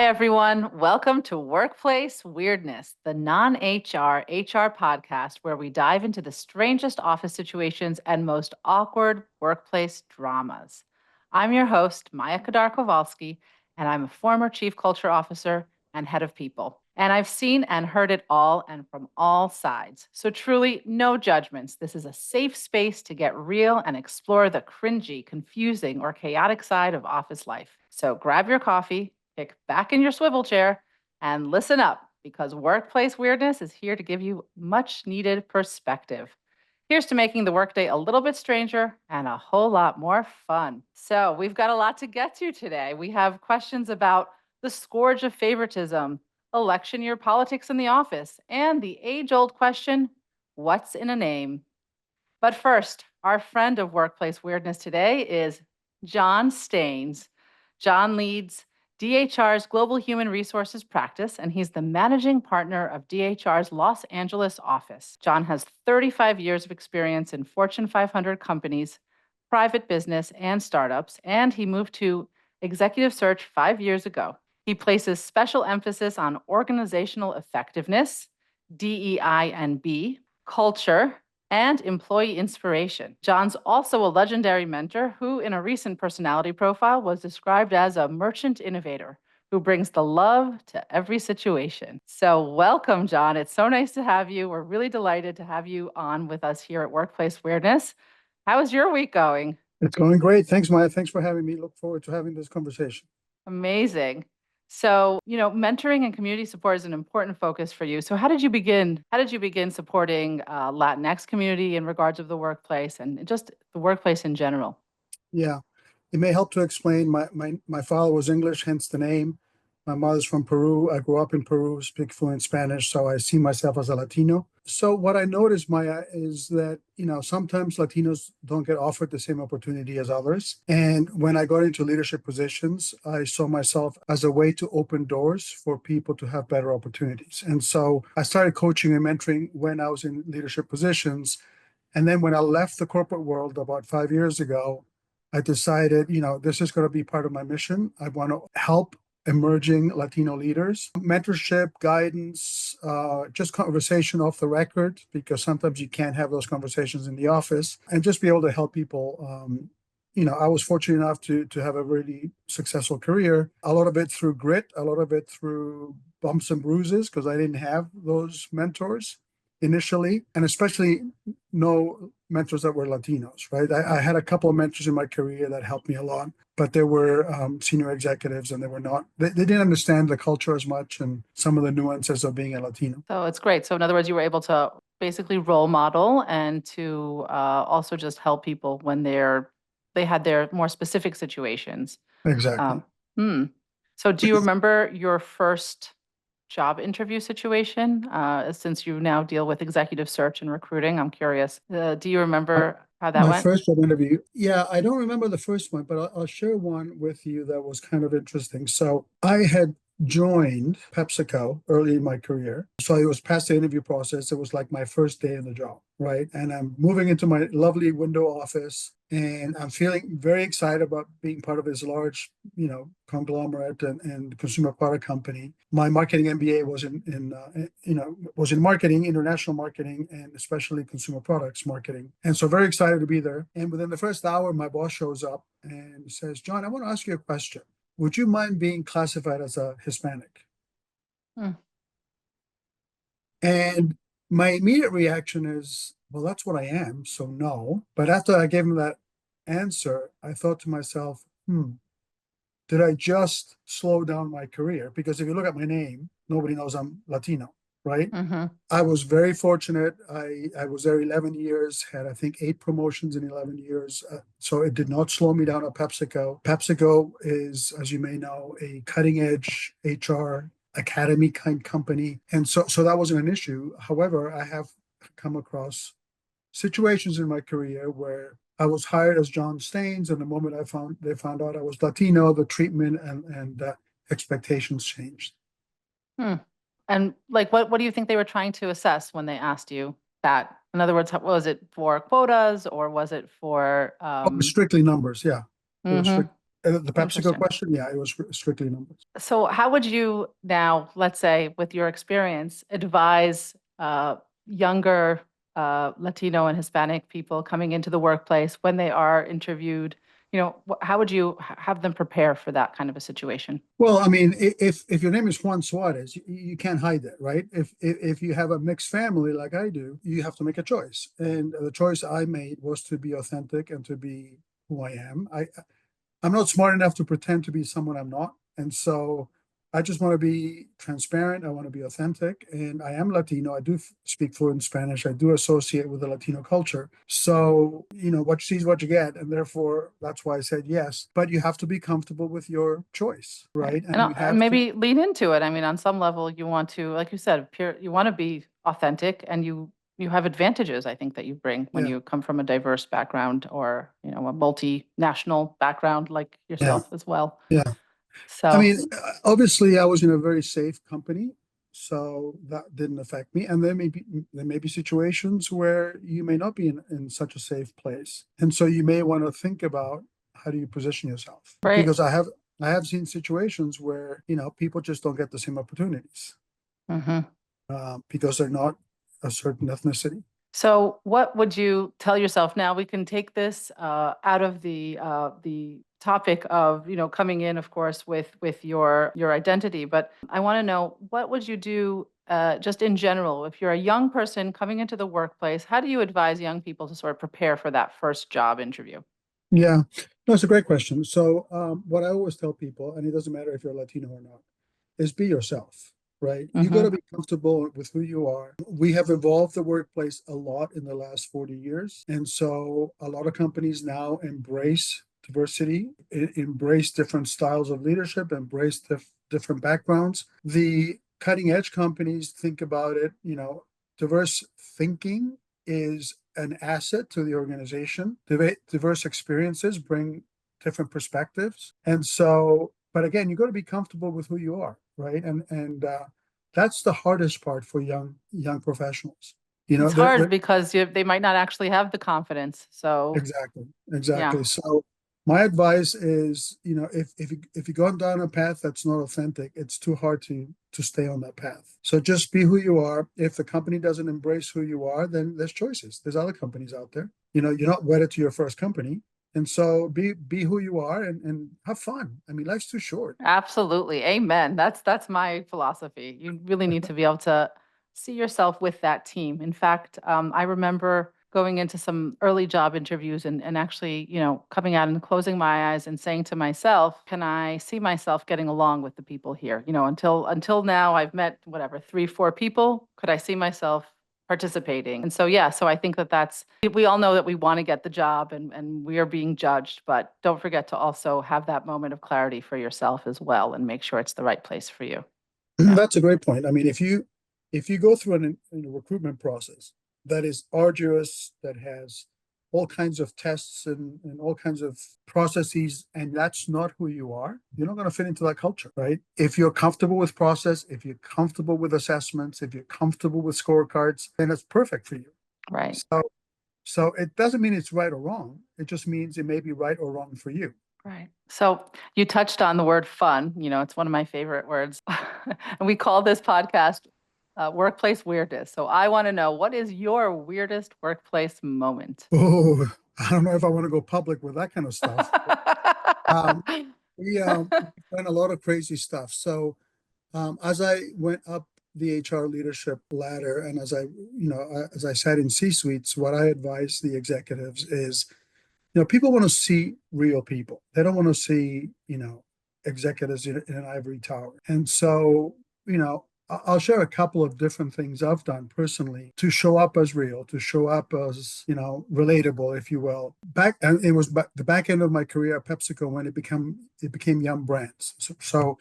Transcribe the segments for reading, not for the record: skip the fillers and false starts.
Hi, everyone. Welcome to Workplace Weirdness, the non-HR HR podcast where we dive into the strangest office situations and most awkward workplace dramas. I'm your host, Maya Kadar Kovalsky, and I'm a former chief culture officer and head of people. And I've seen and heard it all and from all sides. So truly, no judgments. This is a safe space to get real and explore the cringy, confusing, or chaotic side of office life. So grab your coffee, kick back in your swivel chair, and listen up because Workplace Weirdness is here to give you much needed perspective. Here's to making the workday a little bit stranger and a whole lot more fun. So, we've got a lot to get to today. We have questions about the scourge of favoritism, election year politics in the office, and the age old question, what's in a name? But first, our friend of Workplace Weirdness today is John Staines. John leads DHR's Global Human Resources practice, and he's the managing partner of DHR's Los Angeles office. John has 35 years of experience in Fortune 500 companies, private business, and startups, and he moved to executive search 5 years ago. He places special emphasis on organizational effectiveness, DEI and B, culture, and employee inspiration. John's also a legendary mentor who, in a recent personality profile, was described as a merchant innovator who brings the love to every situation. So, welcome, John. It's so nice to have you. We're really delighted to have you on with us here at Workplace Weirdness. How is your week going? It's going great. Thanks, Maya. Thanks for having me. Look forward to having this conversation. Amazing. So, mentoring and community support is an important focus for you. So, how did you begin? How did you begin supporting Latinx community in regards of the workplace and just the workplace in general? Yeah, it may help to explain. My father was English, hence the name. My mother's from Peru. I grew up in Peru, speak fluent Spanish, so I see myself as a Latino. So what I noticed, Maya, is that, sometimes Latinos don't get offered the same opportunity as others. And when I got into leadership positions, I saw myself as a way to open doors for people to have better opportunities. And so I started coaching and mentoring when I was in leadership positions. And then when I left the corporate world about 5 years ago, I decided, this is going to be part of my mission. I want to help emerging Latino leaders, mentorship, guidance, just conversation off the record, because sometimes you can't have those conversations in the office, and just be able to help people. I was fortunate enough to have a really successful career, a lot of it through grit, a lot of it through bumps and bruises, because I didn't have those mentors initially, and especially no mentors that were Latinos, right? I had a couple of mentors in my career that helped me a lot, but they were senior executives, and they didn't understand the culture as much and some of the nuances of being a Latino. So, it's great. So, in other words, you were able to basically role model and to also just help people when they had their more specific situations. Exactly. Um, hmm. So, do you remember your first job interview situation? Since you now deal with executive search and recruiting, I'm curious. Do you remember how that My went? first job interview. Yeah, I don't remember the first one, but I'll share one with you that was kind of interesting. So I had joined PepsiCo early in my career. So it was past the interview process. It was like my first day in the job, right? And I'm moving into my lovely window office, and I'm feeling very excited about being part of this large, conglomerate and consumer product company. My marketing MBA was in marketing, international marketing, and especially consumer products marketing. And so very excited to be there. And within the first hour, my boss shows up and says, "John, I want to ask you a question. Would you mind being classified as a Hispanic?" Hmm. And my immediate reaction is, well, that's what I am, so no. But after I gave him that answer, I thought to myself, did I just slow down my career? Because if you look at my name, nobody knows I'm Latino, right? Mm-hmm. I was very fortunate. I was there 11 years, had, I think, 8 promotions in 11 years. So it did not slow me down at PepsiCo. PepsiCo is, as you may know, a cutting edge HR academy kind company. And so that wasn't an issue. However, I have come across situations in my career where I was hired as John Staines, and the moment they found out I was Latino, the treatment and expectations changed. Hmm. And like, what do you think they were trying to assess when they asked you that? In other words, was it for quotas or was it for? Oh, strictly numbers, yeah. It was Mhm. strict. The PepsiCo Interesting. question, yeah, it was strictly numbers. So how would you now, let's say, with your experience, advise younger Latino and Hispanic people coming into the workplace when they are interviewed? How would you have them prepare for that kind of a situation? Well, I mean, if your name is Juan Suarez, you can't hide that, right? If you have a mixed family like I do, you have to make a choice. And the choice I made was to be authentic and to be who I am. I'm not smart enough to pretend to be someone I'm not. And so I just want to be transparent. I want to be authentic. And I am Latino. I do speak fluent Spanish. I do associate with the Latino culture. So, what you see is what you get. And therefore, that's why I said yes. But you have to be comfortable with your choice, Right. right? And, And you and have to, maybe lean into it. I mean, on some level, you want to, like you said, you want to be authentic and you have advantages, I think, that you bring when yeah, you come from a diverse background or, a multinational background like yeah, yourself as well. yeah. I So, mean, obviously, I was in a very safe company, so that didn't affect me. And there may be situations where you may not be in such a safe place, and so you may want to think about how do you position yourself. right. Because I have seen situations where people just don't get the same opportunities Hmm. because they're not a certain ethnicity. So what would you tell yourself now? We can take this out of the topic of, coming in, of course, with your identity. But I want to know, what would you do just in general if you're a young person coming into the workplace? How do you advise young people to sort of prepare for that first job interview? Yeah, no, it's a great question. So, what I always tell people, and it doesn't matter if you're Latino or not, is be yourself, right? You got to Hmm. be comfortable with who you are. We have evolved the workplace a lot in the last 40 years. And so a lot of companies now embrace diversity, embrace different styles of leadership, embrace different backgrounds. The cutting edge companies think about it, diverse thinking is an asset to the organization. Diverse experiences bring different perspectives. And so, but again, you got to be comfortable with who you are, right? And that's the hardest part for young professionals. You know, It's they're, hard they're because they might not actually have the confidence. So, exactly, yeah, exactly. So my advice is, if you go down a path that's not authentic, it's too hard to stay on that path. So just be who you are. If the company doesn't embrace who you are, then there's choices. There's other companies out there. You're not wedded to your first company. And so be who you are and have fun. I mean, life's too short. absolutely. Amen. That's my philosophy. You really need to be able to see yourself with that team. In fact, I remember going into some early job interviews and actually, coming out and closing my eyes and saying to myself, can I see myself getting along with the people here? Until now I've met whatever, three, four people. Could I see myself participating? And so, yeah, so I think we all know that we want to get the job and we are being judged, but don't forget to also have that moment of clarity for yourself as well and make sure it's the right place for you. Yeah. That's a great point. I mean, if you go through a recruitment process that is arduous, that has all kinds of tests and all kinds of processes, and that's not who you are, you're not going to fit into that culture, right? If you're comfortable with process, if you're comfortable with assessments, if you're comfortable with scorecards, then it's perfect for you. Right. So it doesn't mean it's right or wrong. It just means it may be right or wrong for you. Right. So you touched on the word fun. It's one of my favorite words. And we call this podcast Workplace Weirdness. So I want to know, what is your weirdest workplace moment? Oh, I don't know if I want to go public with that kind of stuff. Um, we've done a lot of crazy stuff. So as I went up the HR leadership ladder, and as I sat in C-suites, what I advise the executives is, people want to see real people. They don't want to see, executives in an ivory tower. And so, I'll share a couple of different things I've done personally to show up as real, to show up as, relatable, if you will. And it was the back end of my career at PepsiCo when it became Yum Brands. So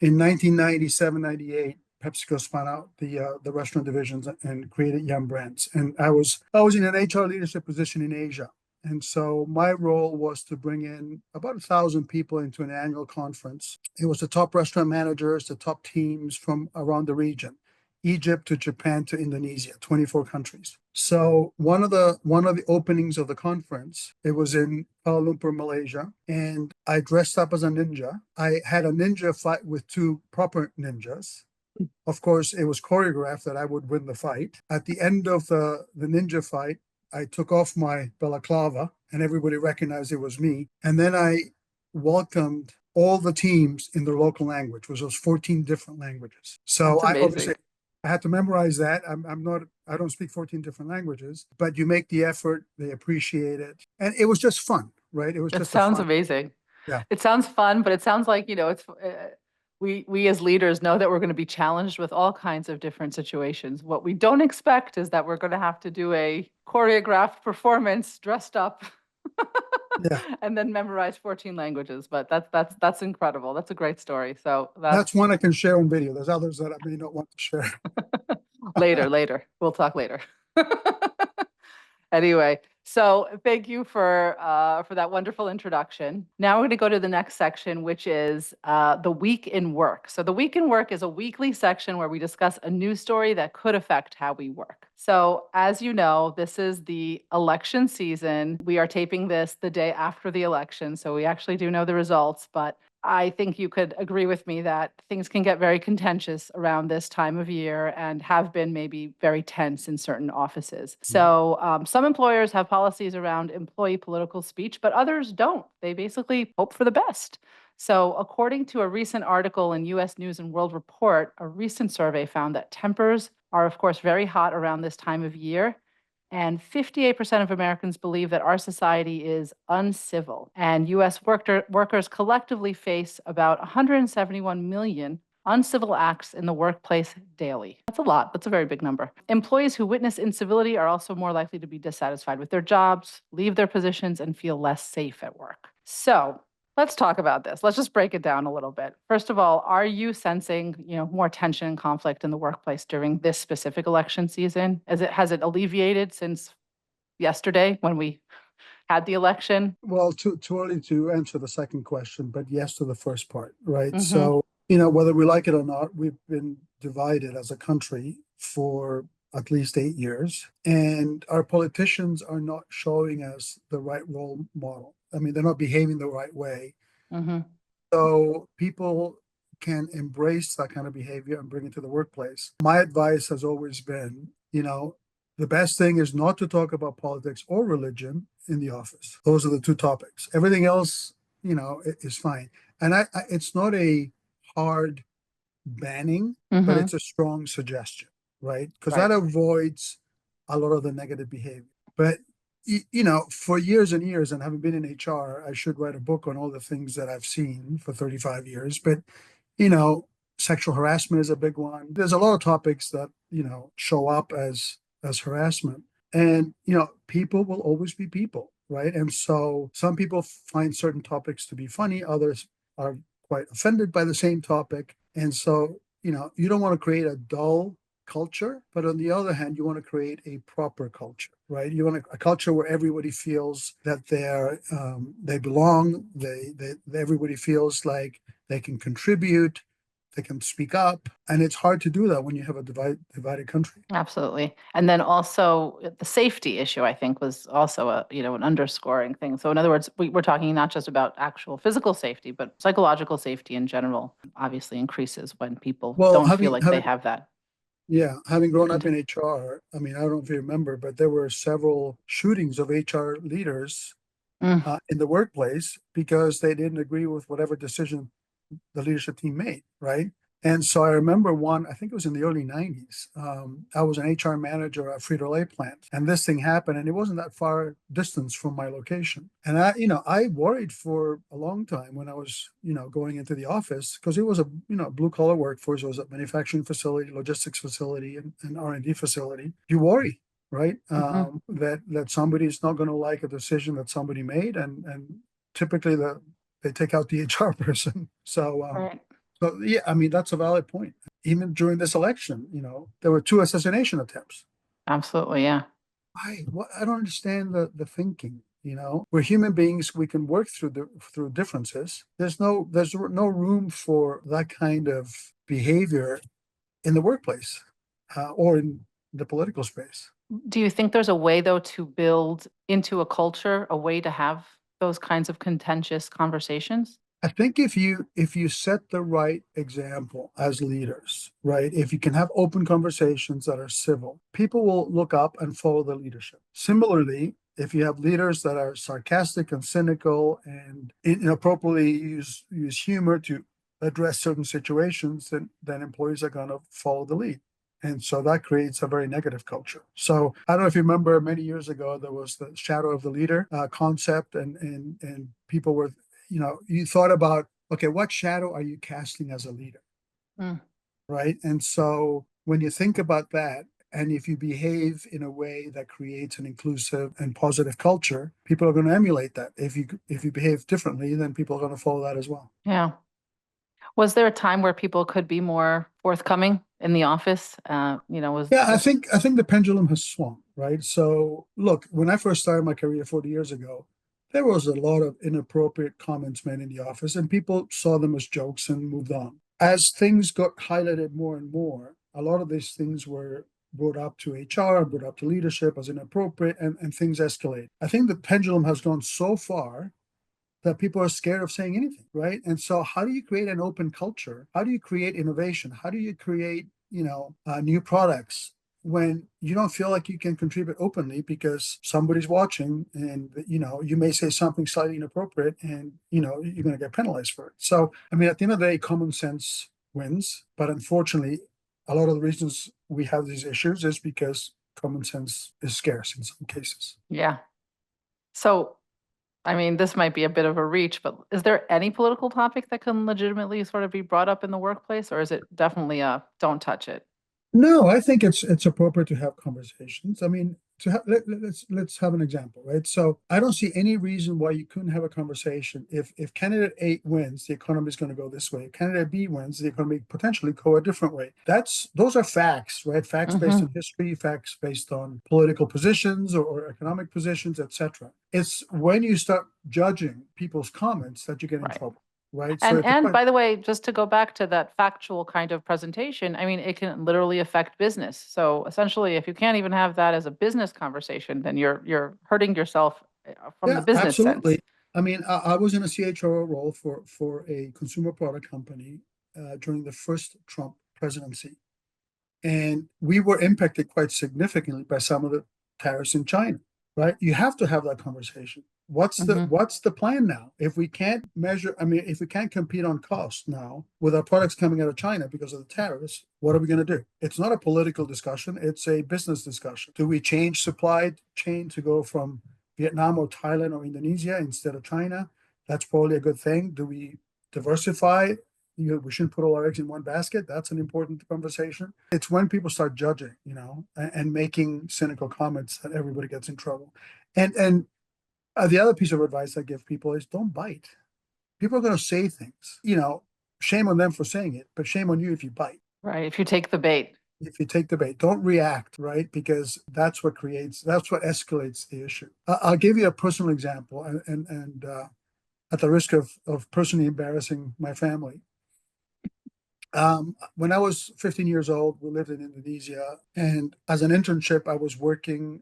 in 1997, 98, PepsiCo spun out the restaurant divisions and created Yum Brands. And I was in an HR leadership position in Asia. And so my role was to bring in about 1,000 people into an annual conference. It was the top restaurant managers, the top teams from around the region. And we would bring in about 1,000 people into an annual conference. It was the top restaurant managers, the top teams from around the region. And we would bring in about 1,000 people into an annual conference. It was the top restaurant managers, the top teams from around the region. And Egypt to Japan to Indonesia, 24 countries. So one of the openings of the conference, it was in Kuala Lumpur, Malaysia, and I dressed up as a ninja. I had a ninja fight with two proper ninjas. Of course, it was choreographed that I would win the fight. At the end of the ninja fight, I took off my balaclava and everybody recognized it was me. And then I welcomed all the teams in their local language, which was 14 different languages. So That's I amazing. obviously I had to memorize that. I don't speak 14 different languages, but you make the effort, they appreciate it. And it was just fun, right? It was It just a sounds fun. amazing. Yeah. It sounds fun, but it sounds like, it's we as leaders know that we're going to be challenged with all kinds of different situations. What we don't expect is that we're going to have to do a choreographed performance dressed up Yeah. and then memorize 14 languages. But that's incredible. That's a great story. So That's that's one I can share on video. There's others that I may not want to share. later. We'll talk later. Anyway, so thank you for that wonderful introduction. Now we're going to go to the next section, which is the week in work. So the week in work is a weekly section where we discuss a news story that could affect how we work. So as you know, this is the election season. We are taping this the day after the election, so we actually do know the results, but I think you could agree with me that things can get very contentious around this time of year and have been maybe very tense in certain offices. So, some employers have policies around employee political speech, but others don't. They basically hope for the best. So, according to a recent article in US News and World Report, a recent survey found that tempers are, of course, very hot around this time of year. And 58% of Americans believe that our society is uncivil. And US workers collectively face about 171 million uncivil acts in the workplace daily. That's a lot. That's a very big number. Employees who witness incivility are also more likely to be dissatisfied with their jobs, leave their positions, and feel less safe at work. So, let's talk about this. Let's just break it down a little bit. First of all, are you sensing, more tension and conflict in the workplace during this specific election season? Has it alleviated since yesterday when we had the election? Well, too early to answer the second question, but yes to the first part, right? Mm-hmm. So, whether we like it or not, we've been divided as a country for at least 8 years, and our politicians are not showing us the right role model. I mean, they're not behaving the right way. Mm-hmm. So people can embrace that kind of behavior and bring it to the workplace. My advice has always been, the best thing is not to talk about politics or religion in the office. Those are the two topics. Everything else, is fine. And it's not a hard banning, but Mm-hmm. it's a strong suggestion, right? Because Right. that avoids a lot of the negative behavior. But for years and years, and having been in HR, I should write a book on all the things that I've seen for 35 years. But you know, sexual harassment is a big one. There's a lot of topics that show up as harassment, and people will always be people, right? And so some people find certain topics to be funny, others are quite offended by the same topic, and so you don't want to create a dull culture, but on the other hand, you want to create a proper culture, right? You want a culture where everybody feels that they belong. Everybody feels like they can contribute, they can speak up, and it's hard to do that when you have a divided country. Absolutely. And then also the safety issue, I think, was also an underscoring thing. So in other words, we're talking not just about actual physical safety, but psychological safety in general obviously increases when people Well, don't feel having like they having have that. yeah, having grown up in Content. HR, I mean, I don't know if you remember, but there were several shootings of HR leaders Mm, in the workplace because they didn't agree with whatever decision the leadership team made, right? And so I remember one, I think it was in the early 90s. I was an HR manager at Frito-Lay plant, and this thing happened, and it wasn't that far distance from my location. And I worried for a long time when I was, going into the office because it was a, blue collar workforce. It was a manufacturing facility, logistics facility, and R&D facility. You worry, right? hmm That somebody is not going to like a decision that somebody made, and typically they take out the HR person. Right. So yeah, I mean that's a valid point. Even during this election, there were two assassination attempts. Absolutely. Yeah. I don't understand the thinking. We're human beings. We can work through differences. There's no room for that kind of behavior in the workplace. or in the political space. Do you think there's a way, though, to build into a culture, a way to have those kinds of contentious conversations? I think if you set the right example as leaders, right? If you can have open conversations that are civil, people will look up and follow the leadership. Similarly, if you have leaders that are sarcastic and cynical and inappropriately use humor to address certain situations, then employees are going to follow the lead. And so that creates a very negative culture. So I don't know if you remember many years ago, there was the shadow of the leader concept, and people were, you thought about, okay, what shadow are you casting as a leader? Mm. Right. And so when you think about that, and if you behave in a way that creates an inclusive and positive culture, people are going to emulate that. If you behave differently, then people are going to follow that as well. Yeah. Was there a time where people could be more forthcoming in the office? Yeah, I think the pendulum has swung, right? So look, when I first started my career 40 years ago, there was a lot of inappropriate comments made in the office, and people saw them as jokes and moved on. As things got highlighted more and more, a lot of these things were brought up to HR, brought up to leadership as inappropriate, and things escalate. I think the pendulum has gone so far that people are scared of saying anything, right? And so, how do you create an open culture? How do you create innovation? How do you create, new products when you don't feel like you can contribute openly because somebody's watching, and you may say something slightly inappropriate, and you're going to get penalized for it. So, I mean, at the end of the day, common sense wins, but unfortunately, a lot of the reasons we have these issues is because common sense is scarce in some cases. Yeah. So, I mean, this might be a bit of a reach, but is there any political topic that can legitimately sort of be brought up in the workplace, or is it definitely a don't touch it? No, I think it's appropriate to have conversations. I mean, let's have an example, right? So I don't see any reason why you couldn't have a conversation. If candidate A wins, the economy is going to go this way. If candidate B wins, the economy potentially go a different way. Those are facts, right? Facts based on Hmm. history, facts based on political positions or economic positions, etc. It's when you start judging people's comments that you get in Right. trouble, right? So And if the and by the way, just to go back to that factual kind of presentation, I mean, it can literally affect business. So essentially, if you can't even have that as a business conversation, then you're hurting yourself from the Yeah, business sense. absolutely. I mean, I was in a CHRO role for a consumer product company during the first Trump presidency, and we were impacted quite significantly by some of the tariffs in China. Right? You have to have that conversation. What's the Hmm. what's the plan now? If we can't measure, I mean, if we can't compete on cost now with our products coming out of China because of the tariffs, what are we going to do? It's not a political discussion; it's a business discussion. Do we change supply chain to go from Vietnam or Thailand or Indonesia instead of China? That's probably a good thing. Do we diversify? We shouldn't put all our eggs in one basket. That's an important conversation. It's when people start judging, and making cynical comments that everybody gets in trouble. And the other piece of advice I give people is don't bite. People are going to say things, shame on them for saying it, but shame on you if you bite. Right. If you take the bait. If you take the bait, don't react, right? Because that's what escalates the issue. I'll give you a personal example, and at the risk of personally embarrassing my family. When I was 15 years old, we lived in Indonesia. And as an internship, I was working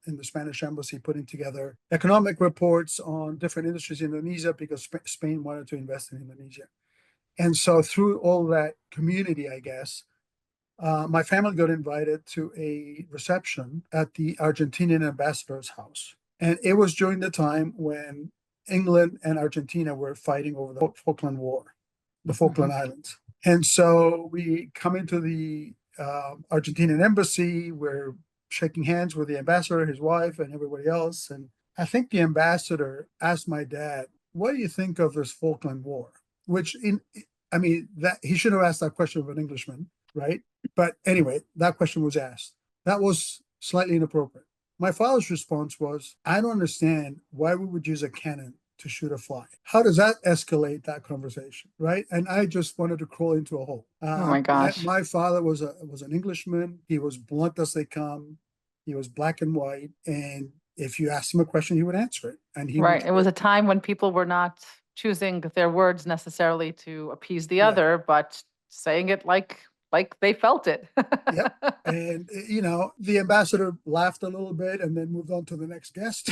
in the Spanish embassy, putting together economic reports on different industries in Indonesia because Spain wanted to invest in Indonesia. And so, through all that community, I guess, my family got invited to a reception at the Argentinian ambassador's house. And it was during the time when England and Argentina were fighting over the Falkland War, the Falkland Hmm. Islands. And so we come into the Argentinian embassy. We're shaking hands with the ambassador, his wife, and everybody else. And I think the ambassador asked my dad, "What do you think of this Falkland War?" Which, I mean, that he should have asked that question of an Englishman, right? But anyway, that question was asked. That was slightly inappropriate. My father's response was, "I don't understand why we would use a cannon to shoot a fly. How does that escalate that conversation, right?" And I just wanted to crawl into a hole. Oh my My gosh. my father was an Englishman. He was blunt as they come. He was black and white, and if you asked him a question, he would answer it, and he would. Right. It was a time when people were not choosing their words necessarily to appease the Yeah, other, but saying it like like they felt it. Yep. And, the ambassador laughed a little bit and then moved on to the next guest.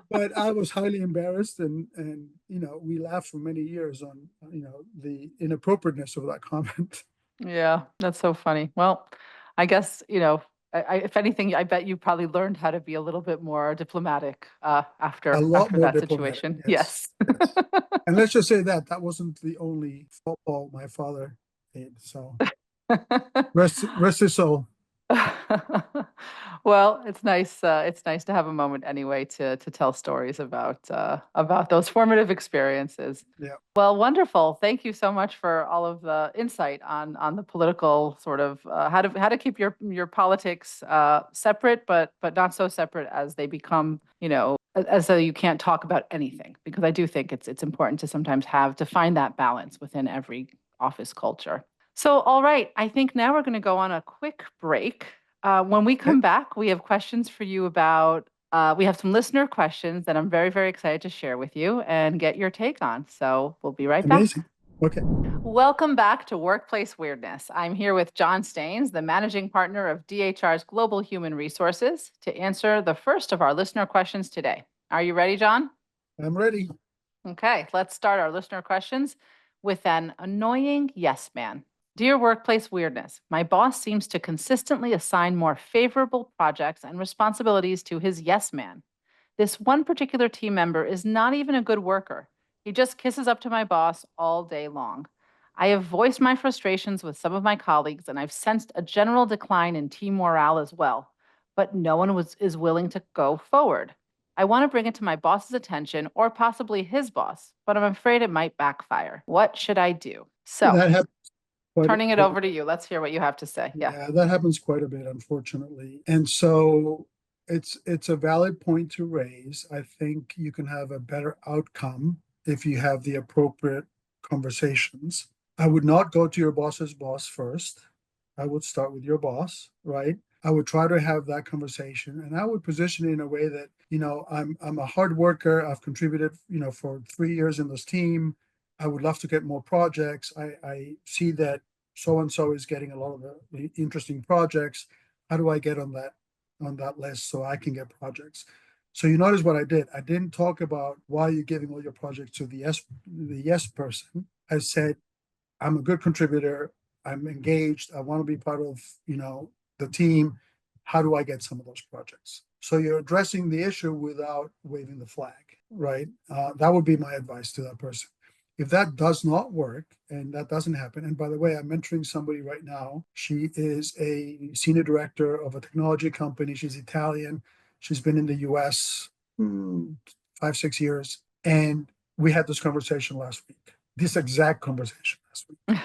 But I was highly embarrassed, and we laughed for many years on, the inappropriateness of that comment. Yeah, that's so funny. Well, I guess, if anything, I bet you probably learned how to be a little bit more diplomatic A after lot after more that diplomatic. situation. Yes. Yes. Yes. And let's just say that wasn't the only fault my father made. So rest his soul. Well, it's nice. It's nice to have a moment anyway to tell stories about those formative experiences. Yeah. Well, wonderful. Thank you so much for all of the insight on the political sort of how to keep your politics separate, but not so separate as they become, as though you can't talk about anything. Because I do think it's important to sometimes have to find that balance within every office culture. So, all right, I think now we're going to go on a quick break. When we Okay. come back, we have questions for you about, we have some listener questions that I'm very, very excited to share with you and get your take on. So, we'll be right back. Amazing. Okay. Welcome back to Workplace Weirdness. I'm here with John Staines, the managing partner of DHR's Global Human Resources, to answer the first of our listener questions today. Are you ready, John? I'm ready. Okay, let's start our listener questions with an annoying yes man. Dear Workplace Weirdness, my boss seems to consistently assign more favorable projects and responsibilities to his yes man. This one particular team member is not even a good worker. He just kisses up to my boss all day long. I have voiced my frustrations with some of my colleagues, and I've sensed a general decline in team morale as well, but no one is willing to go forward. I want to bring it to my boss's attention or possibly his boss, but I'm afraid it might backfire. What should I do? So, That happens turning it quite a over to you. Let's hear what you have to say. Yeah. Yeah, that happens quite a bit, unfortunately. And so it's a valid point to raise. I think you can have a better outcome if you have the appropriate conversations. I would not go to your boss's boss first. I would start with your boss, right? I would try to have that conversation, and I would position it in a way that, I'm a hard worker. I've contributed, for 3 years in this team. I would love to get more projects. I see that so and so is getting a lot of the interesting projects. How do I get on that list so I can get projects? So you notice what I did. I didn't talk about why you're giving all your projects to the yes person. I said, I'm a good contributor. I'm engaged. I want to be part of, the team. How do I get some of those projects? So you're addressing the issue without waving the flag, right? That would be my advice to that person. If that does not work and that doesn't happen, and by the way, I'm mentoring somebody right now. She is a senior director of a technology company. She's Italian. She's been in the US 5, 6 years. And we had this conversation last week, this exact conversation last week,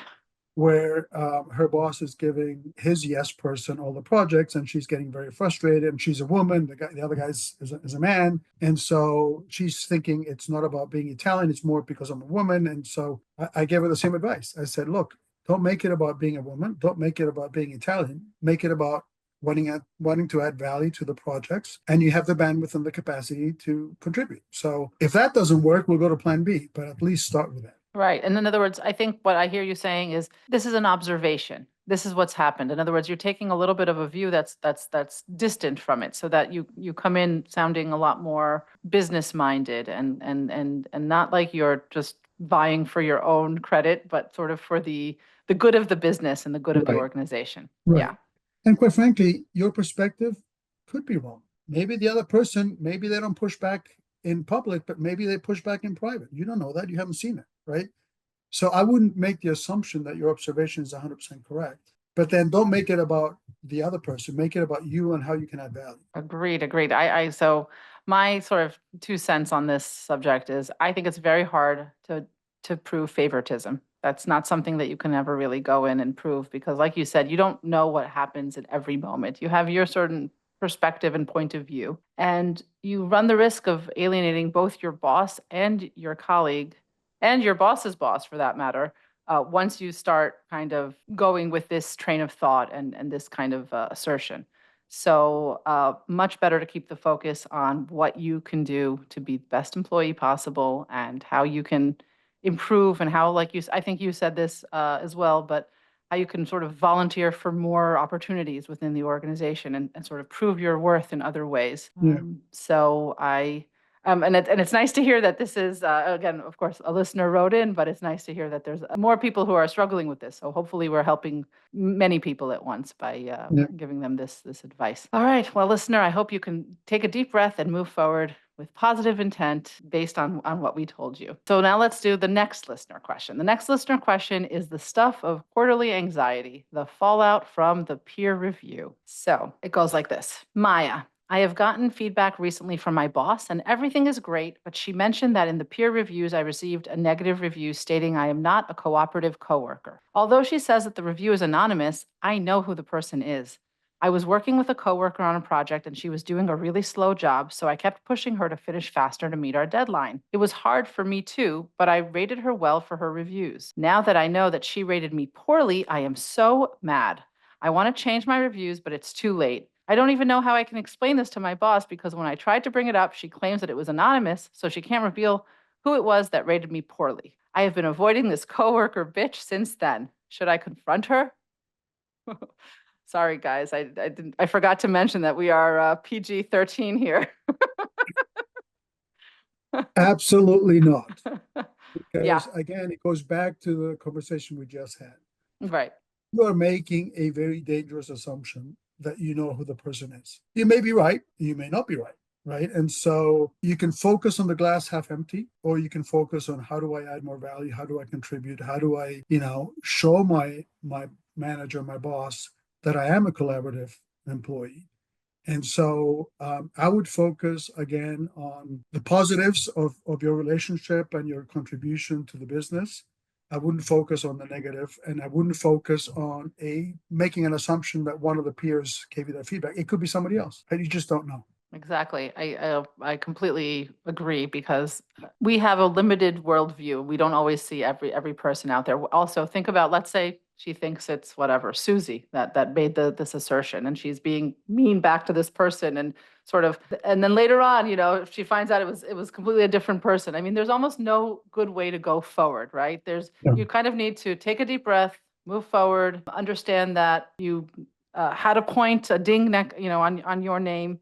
where her boss is giving his yes person all the projects, and she's getting very frustrated. And she's a woman. The other guy is a man, and so she's thinking it's not about being Italian; it's more because I'm a woman. And so I gave her the same advice. I said, "Look, don't make it about being a woman. Don't make it about being Italian. Make it about wanting to add value to the projects, and you have the bandwidth and the capacity to contribute. So if that doesn't work, we'll go to Plan B, but at least start with that." Right. And in other words, I think what I hear you saying is this is an observation. This is what's happened. In other words, you're taking a little bit of a view that's distant from it so that you come in sounding a lot more business minded and not like you're just vying for your own credit, but sort of for the good of the business and the good of the Right. organization. Yeah. Right. And quite frankly, your perspective could be wrong. Maybe the other person, maybe they don't push back in public, but maybe they push back in private. You don't know that. You haven't seen it, right? So I wouldn't make the assumption that your observation is 100% correct. But then don't make it about the other person. Make it about you and how you can add value. Agreed, agreed. So my sort of 2 cents on this subject is I think it's very hard to prove favoritism. That's not something that you can ever really go in and prove because, like you said, you don't know what happens at every moment. You have your certain perspective and point of view, and you run the risk of alienating both your boss and your colleague and your boss's boss, for that matter, once you start kind of going with this train of thought and this kind of assertion. So much better to keep the focus on what you can do to be the best employee possible and how you can improve and how, like I think you said this as well, but how you can sort of volunteer for more opportunities within the organization and sort of prove your worth in other ways. Yeah. And it's nice to hear that this is, again, of course, a listener wrote in, but it's nice to hear that there's more people who are struggling with this. So hopefully we're helping many people at once by Yeah. giving them this advice. All right. Well, listener, I hope you can take a deep breath and move forward with positive intent based on what we told you. So now let's do the next listener question. The next listener question is the stuff of quarterly anxiety, the fallout from the peer review. So it goes like this. Maya, I have gotten feedback recently from my boss, and everything is great, but she mentioned that in the peer reviews, I received a negative review stating I am not a cooperative coworker. Although she says that the review is anonymous, I know who the person is. I was working with a coworker on a project and she was doing a really slow job, so I kept pushing her to finish faster to meet our deadline. It was hard for me too, but I rated her well for her reviews. Now that I know that she rated me poorly, I am so mad. I want to change my reviews, but it's too late. I don't even know how I can explain this to my boss because when I tried to bring it up, she claims that it was anonymous, so she can't reveal who it was that rated me poorly. I have been avoiding this coworker bitch since then. Should I confront her? Sorry, guys. I forgot to mention that we are PG-13 here. Absolutely not. Yeah, Because again, it goes back to the conversation we just had. right. You are making a very dangerous assumption that you know who the person is. You may be right, you may not be right, right? And so you can focus on the glass half empty, or you can focus on how do I add more value? How do I contribute? How do I, show my manager, my boss, that I am a collaborative employee? And so I would focus again on the positives of your relationship and your contribution to the business. I wouldn't focus on the negative, and I wouldn't focus on making an assumption that one of the peers gave you that feedback. It could be somebody else, and you just don't know. Exactly. I completely agree because we have a limited worldview. We don't always see every person out there. Also, think about, let's say she thinks it's whatever, Susie that made this assertion and she's being mean back to this person and sort of, and then later on, if she finds out it was completely a different person. I mean, there's almost no good way to go forward, right? Yeah. You kind of need to take a deep breath, move forward, understand that you had a point, a ding neck, on your name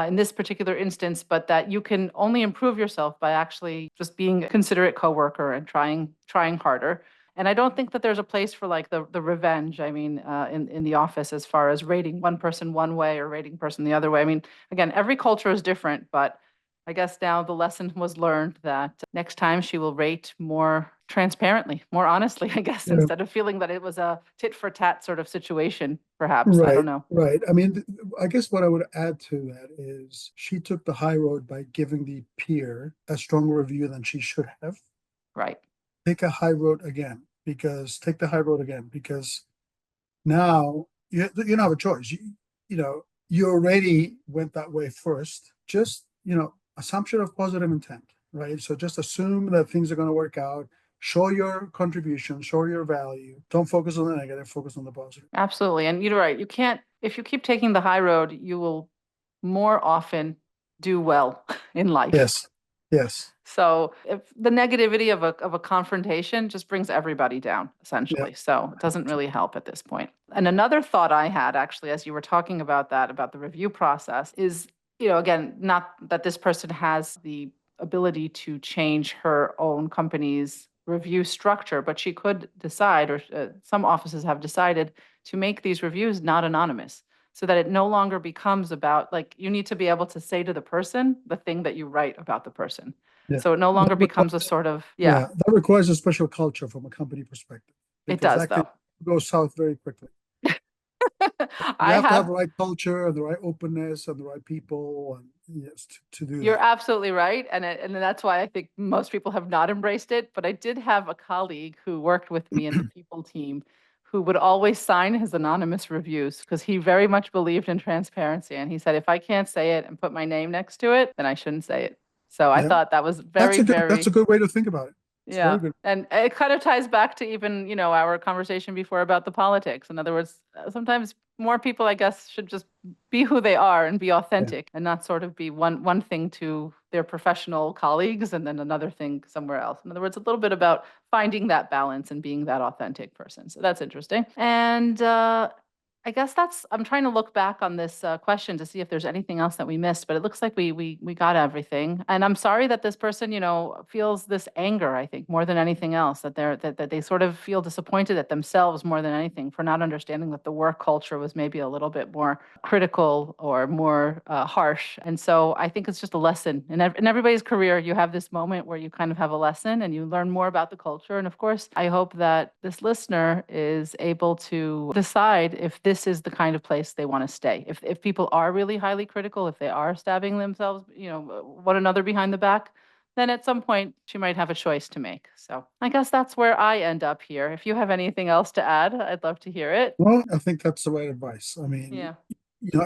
in this particular instance, but that you can only improve yourself by actually just being a considerate coworker and trying harder. And I don't think that there's a place for like the revenge. I mean, in the office, as far as rating one person one way or rating person the other way. I mean, again, every culture is different, but I guess now the lesson was learned that next time she will rate more transparently, more honestly, I guess, Yeah. instead of feeling that it was a tit for tat sort of situation, perhaps. I don't Right, know. right. I mean, I guess what I would add to that is she took the high road by giving the peer a stronger review than she should have. Right. Take the high road again, because now you don't have a choice. You already went that way first. Just, assumption of positive intent, right? So just assume that things are going to work out. Show your contribution, show your value. Don't focus on the negative, focus on the positive. Absolutely. And you're right. You can't, if you keep taking the high road, you will more often do well in life. Yes. Yes. So if the negativity of a confrontation just brings everybody down, Yeah. essentially. So it doesn't really help at this point. And another thought I had actually, as you were talking about that, about the review process, is, again, not that this person has the ability to change her own company's review structure, but she could decide, or some offices have decided, to make these reviews not anonymous so that it no longer becomes about, like, you need to be able to say to the person the thing that you write about the person. Yeah. So it no That longer becomes a requires, sort of, yeah, yeah, that requires a special culture from a company perspective, it because does that can though. go south very quickly. You I have to have have, the right culture and the right openness and the right people, and yes, to do you're that. absolutely right. And that's why I think most people have not embraced it. But I did have a colleague who worked with me in the people team who would always sign his anonymous reviews because he very much believed in transparency. And he said, if I can't say it and put my name next to it, then I shouldn't say it. So I Yeah. thought that was That's very, a good that's a very, good way to think about it. It's very Yeah. good. And it kind of ties back to even, our conversation before about the politics. In other words, sometimes more people, I guess, should just be who they are and be Yeah. authentic and not sort of be one thing to their professional colleagues and then another thing somewhere else. In other words, a little bit about finding that balance and being that authentic person. So that's interesting. And I guess I'm trying to look back on this question to see if there's anything else that we missed, but it looks like we got everything. And I'm sorry that this person, feels this anger, I think, more than anything else, that they sort of feel disappointed at themselves more than anything for not understanding that the work culture was maybe a little bit more critical or more harsh. And so I think it's just a lesson. In everybody's career, you have this moment where you kind of have a lesson and you learn more about the culture. And of course, I hope that this listener is able to decide if this is the kind of place they want to stay. If people are really highly critical, if they are stabbing themselves, one another behind the back, then at some point she might have a choice to make. So I guess that's where I end up here. If you have anything else to add, I'd love to hear it. Well, I think that's the right advice. I mean, Yeah.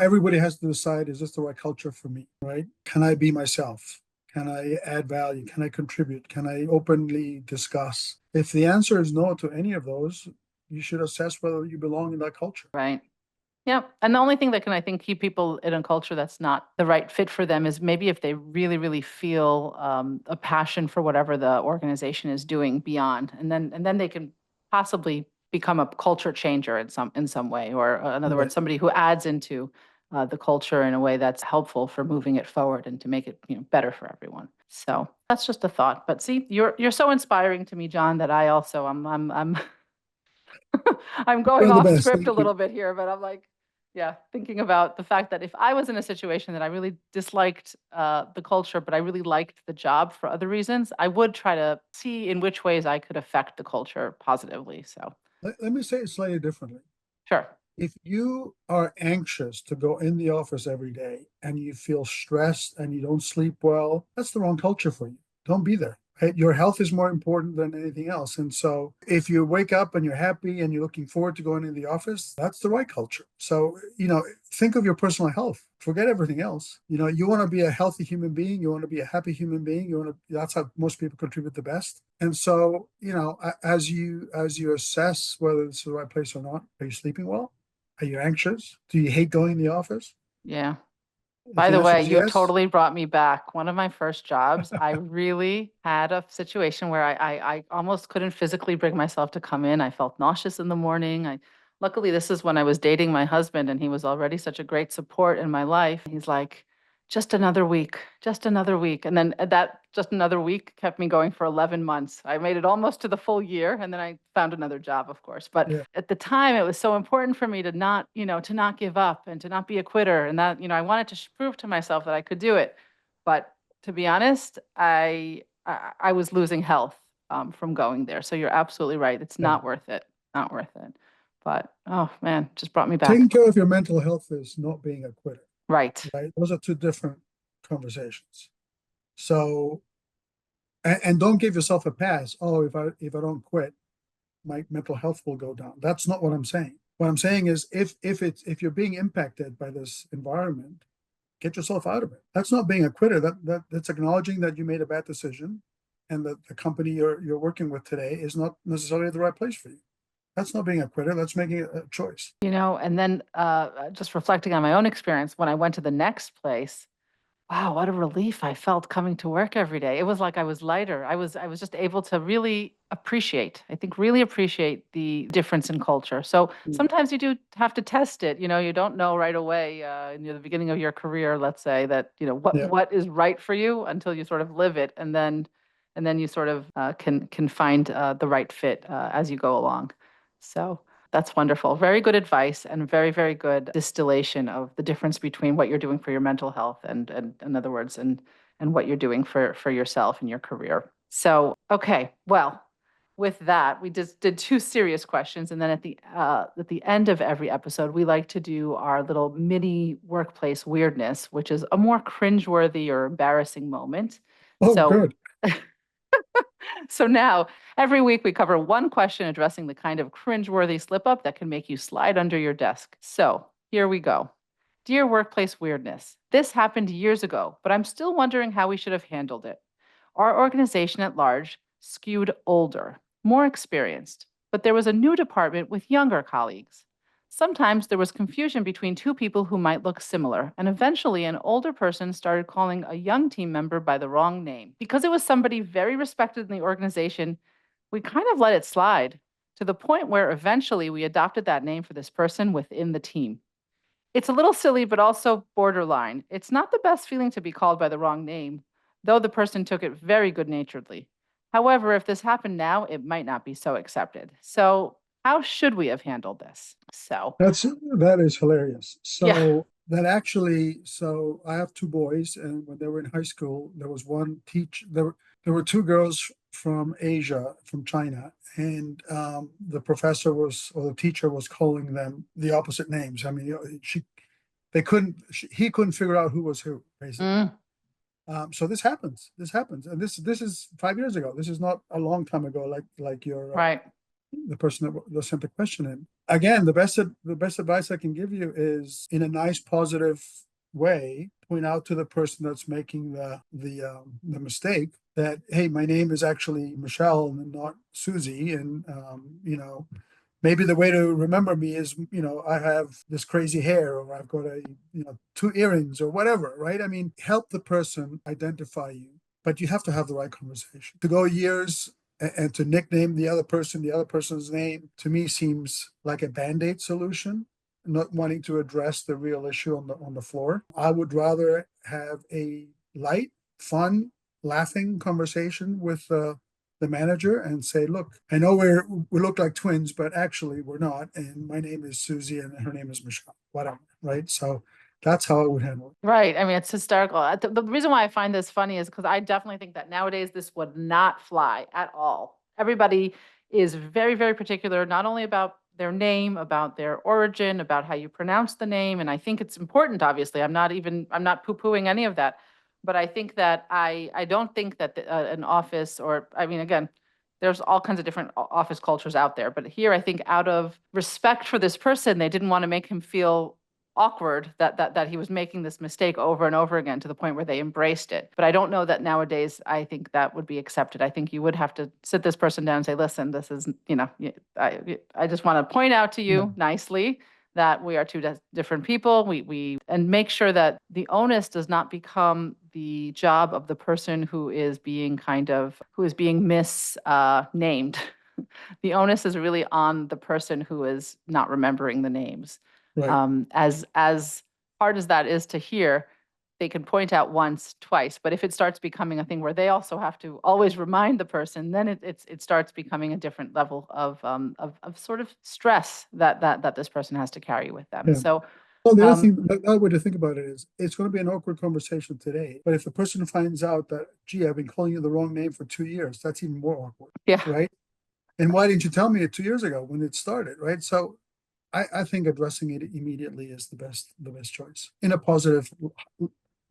everybody has to decide, is this the right culture for me, right? Can I be myself? Can I add value? Can I contribute? Can I openly discuss? If the answer is no to any of those, you should assess whether you belong in that culture. Right. Yeah. And the only thing that can, I think, keep people in a culture that's not the right fit for them is maybe if they really, really feel a passion for whatever the organization is doing beyond, and then they can possibly become a culture changer in some way, or in other words, Right. somebody who adds into the culture in a way that's helpful for moving it forward and to make it better for everyone. So that's just a thought. But see, you're so inspiring to me, John, that I also I'm I'm going You're the off best. script a Thank you. little bit here, but I'm like, yeah, thinking about the fact that if I was in a situation that I really disliked the culture, but I really liked the job for other reasons, I would try to see in which ways I could affect the culture positively. So, Let me say it slightly differently. sure. If you are anxious to go in the office every day and you feel stressed and you don't sleep well, that's the wrong culture for you. Don't be there. Right? Your health is more important than anything else. And so if you wake up and you're happy and you're looking forward to going in the office, that's the right culture. So, think of your personal health. Forget everything else. You want to be a healthy human being. You want to be a happy human being. That's how most people contribute the best. And so, as you assess whether this is the right place or not, are you sleeping well? Are you anxious? Do you hate going to the office? Yeah. If By the the answer way, is you have yes, totally brought me back. One of my first jobs, I really had a situation where I almost couldn't physically bring myself to come in. I felt nauseous in the morning. Luckily, this is when I was dating my husband, and he was already such a great support in my life. He's like, just another week, just another week. And then that just another week kept me going for 11 months. I made it almost to the full year, and then I found another job, of course. But yeah, at the time, it was so important for me to not give up and to not be a quitter. And that, I wanted to prove to myself that I could do it. But to be honest, I was losing health from going there. So you're absolutely right. It's yeah. not worth it. Not worth it. But oh man, just brought me back. Taking care of your mental health is not being a quitter, Right. right? Those are two different conversations. So, and don't give yourself a pass. Oh, if I don't quit, my mental health will go down. That's not what I'm saying. What I'm saying is if you're being impacted by this environment, get yourself out of it. That's not being a quitter. That's acknowledging that you made a bad decision and that the company you're working with today is not necessarily the right place for you. That's not being a quitter. That's making a choice. And then just reflecting on my own experience, when I went to the next place, wow, what a relief I felt coming to work every day. It was like I was lighter. I was just able to really appreciate, I think really appreciate the difference in culture. So Mm. sometimes you do have to test it. You don't know right away in the beginning of your career, let's say that, what Yeah. what is right for you until you sort of live it, and then you sort of can find the right fit as you go along. So that's wonderful. Very good advice and very, very good distillation of the difference between what you're doing for your mental health and in other words, and what you're doing for yourself and your career. So, okay, well, with that, we just did two serious questions, and then at the end of every episode, we like to do our little mini workplace weirdness, which is a more cringeworthy or embarrassing moment. Oh, So, good. so now, every week we cover one question addressing the kind of cringeworthy slip up that can make you slide under your desk. So here we go. Dear Workplace Weirdness, this happened years ago, but I'm still wondering how we should have handled it. Our organization at large skewed older, more experienced, but there was a new department with younger colleagues. Sometimes there was confusion between two people who might look similar, and eventually an older person started calling a young team member by the wrong name. Because it was somebody very respected in the organization, we kind of let it slide to the point where eventually we adopted that name for this person within the team. It's a little silly, but also borderline. It's not the best feeling to be called by the wrong name, though the person took it very good naturedly. However, if this happened now, it might not be so accepted. So, how should we have handled this? That is hilarious. Yeah. So I have two boys, and when they were in high school, there was one teach there were two girls from Asia, from China, and the professor was or the teacher was calling them the opposite names. I mean, he couldn't figure out who was who, basically. Mm, So this happens. This happens, and this is 5 years ago. This is not a long time ago, like your right. the person that sent the question in. Again, the best advice I can give you is in a nice, positive way, point out to the person that's making the mistake that, hey, my name is actually Michelle and not Susie, and maybe the way to remember me is, I have this crazy hair, or I've got two earrings, or whatever, right? I mean, help the person identify you, but you have to have the right conversation. To go years and to nickname the other person's name, to me seems like a band-aid solution, not wanting to address the real issue on the floor. I would rather have a light, fun, laughing conversation with the manager and say, look, I know we look like twins, but actually we're not. And my name is Susie and her name is Michelle, whatever. Right. So that's how I would handle it. Right. I mean, it's hysterical. The reason why I find this funny is because I definitely think that nowadays this would not fly at all. Everybody is very, very particular, not only about their name, about their origin, about how you pronounce the name. And I think it's important, obviously. I'm not poo-pooing any of that. But I think that I don't think that an office or, I mean, again, there's all kinds of different office cultures out there. But here, I think out of respect for this person, they didn't want to make him feel awkward that he was making this mistake over and over again to the point where they embraced it. But I don't know that nowadays I think that would be accepted. I think you would have to sit this person down and say, listen, this is, I just want to point out to Yeah. you nicely that we are two different people. We and make sure that the onus does not become the job of the person who is being misnamed. The onus is really on the person who is not remembering the names. Right. As hard as that is to hear, they can point out once, twice, but if it starts becoming a thing where they also have to always remind the person, then it starts becoming a different level of sort of stress that this person has to carry with them. Yeah. So, Well, the other um, thing, the other way to think about it is it's going to be an awkward conversation today. But if the person finds out that, gee, I've been calling you the wrong name for 2 years, that's even more awkward, yeah, right? And why didn't you tell me it 2 years ago when it started, right? So I think addressing it immediately is the best choice in a positive,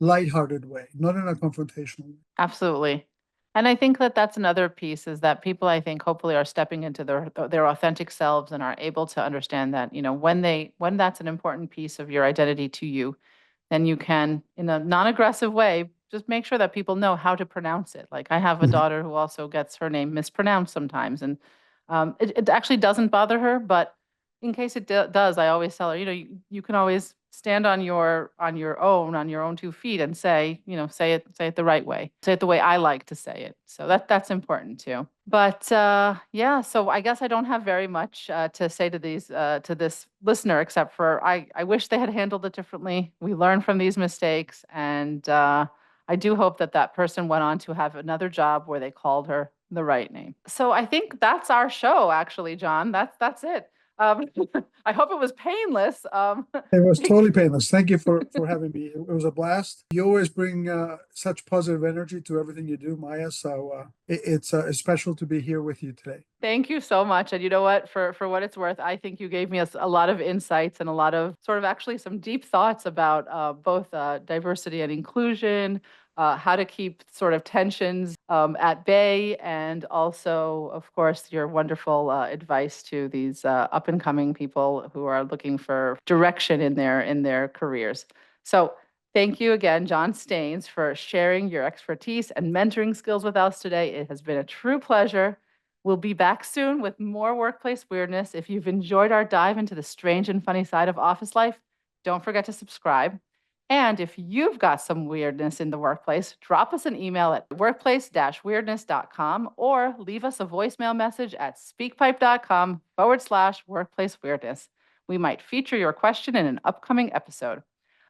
lighthearted way, not in a confrontational way. absolutely. And I think that that's another piece is that people, I think, hopefully are stepping into their authentic selves and are able to understand that, when that's an important piece of your identity to you, then you can, in a non-aggressive way, just make sure that people know how to pronounce it. Like I have a Mhm. daughter who also gets her name mispronounced sometimes, and it actually doesn't bother her. But in case it does, I always tell her, you can always stand on your own 2 feet, and say, say it the right way, say it the way I like to say it. So that's important too. But yeah, so I guess I don't have very much to say to this listener, except for I wish they had handled it differently. We learn from these mistakes, and I do hope that that person went on to have another job where they called her the right name. So I think that's our show, actually, John. That's it. Um, I hope it was painless. It was totally painless. Thank you for having me. It was a blast. You always bring such positive energy to everything you do, Maya. So it's special to be here with you today. Thank you so much. And you know what? For what it's worth, I think you gave me a lot of insights and a lot of sort of actually some deep thoughts about both diversity and inclusion, how to keep sort of tensions at bay, and also, of course, your wonderful advice to these up and coming people who are looking for direction in their careers. So Thank you again, John Staines, for sharing your expertise and mentoring skills with us today. It has been a true pleasure. We'll be back soon with more workplace weirdness. If you've enjoyed our dive into the strange and funny side of office life, don't forget to subscribe. And if you've got some weirdness in the workplace, drop us an email at workplace-weirdness.com or leave us a voicemail message at speakpipe.com/workplace weirdness. We might feature your question in an upcoming episode.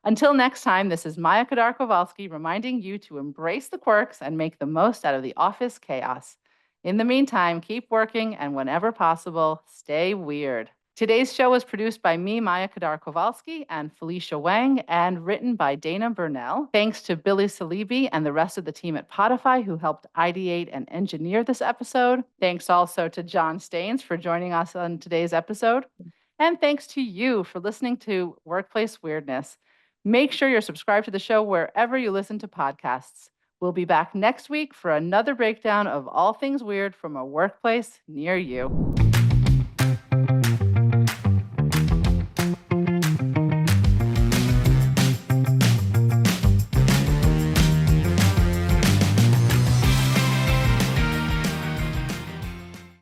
Until next time, this is Maya Kadar Kovalsky reminding you to embrace the quirks and make the most out of the office chaos. In the meantime, keep working and whenever possible, stay weird. Today's show was produced by me, Maya Kadar Kovalsky, and Felicia Wang, and written by Dana Burnell. Thanks to Billy Salibi and the rest of the team at Podify who helped ideate and engineer this episode. Thanks also to John Staines for joining us on today's episode. And thanks to you for listening to Workplace Weirdness. Make sure you're subscribed to the show wherever you listen to podcasts. We'll be back next week for another breakdown of all things weird from a workplace near you.